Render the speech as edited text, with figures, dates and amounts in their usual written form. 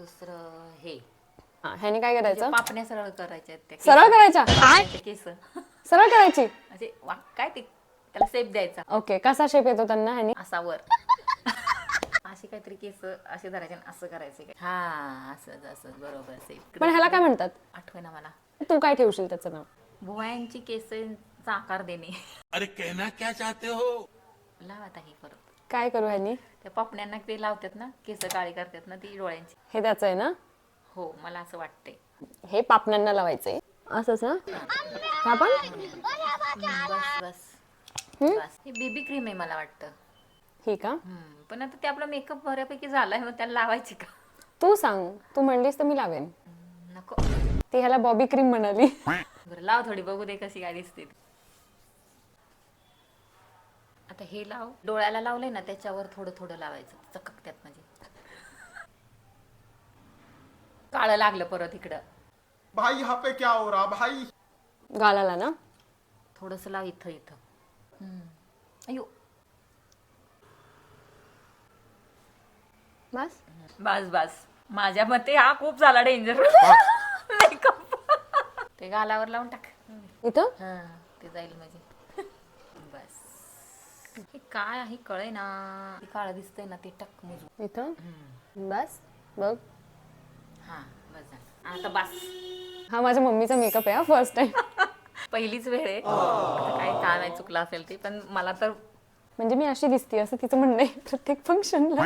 दुसरं हे हा, ह्याने काय करायचं? पापण्या सरळ करायच्या त्या सरळ करायच्या? केस सरळ करायची? म्हणजे काय ते त्याला शेप द्यायचा ओके, कसा शेप येतो त्यांना ह्यानी? असा वर अशी काहीतरी केस असे धरायचे आणि असं करायचे काय. हा असं असं बरोबर शेप. पण ह्याला काय म्हणतात? आठवण मला. तू काय ठेवशील त्याचं नाव? भुवयांची केसांचा आकार देणे. अरे कहना क्या चाहते हो? लावत आहे परत काय करू ह्यानी? त्या पापण्यांना ते लावतात ना, केस काळी करतात ना ती डोळ्यांची. हे त्याचं आहे ना? हो मला असं वाटतंय. हे पापण्यांना लावायचंय असंच ना? हा पण बस बस बस ही बेबी क्रीम आहे मला वाटतं. ही का? पण आता ते आपला मेकअप बऱ्यापैकी झालाय, मग त्याला लावायची का? तू सांग, तू म्हणलीस तर मी लावेन. नको. ती ह्याला बॉबी क्रीम म्हणाली. बरं लाव थोडी, बघू दे कशी काय दिसते. आता हे लाव, डोळ्याला लावलंय ना त्याच्यावर थोडं थोडं लावायचं, चककत्यात म्हणजे. काळं लागलं परत इकडं. भाई यहाँ पे क्या हो रहा भाई? गालाला ना? थोडंसं लाव इथं इथं. अयो बस. बस बस, माझ्या मते हा खूप झाला डेंजर मेकअप. ते गालावर लावून टाक. इथं हा ते जाईल म्हणजे. बस हे काय आहे कळे ना, ते काळं दिसतंय ना ते टाक मुजू. इथं बस. बघ, हा बस झालं. आता बस. हा माझ्या मम्मीचा मेकअप आहे, फर्स्ट टाइम. पहिलीच वेळ आहे. आता काय का नाही चुकलं असेल ते, पण मला तर म्हणजे मी अशी दिसते असं तिचं म्हणणं आहे प्रत्येक फंक्शनला.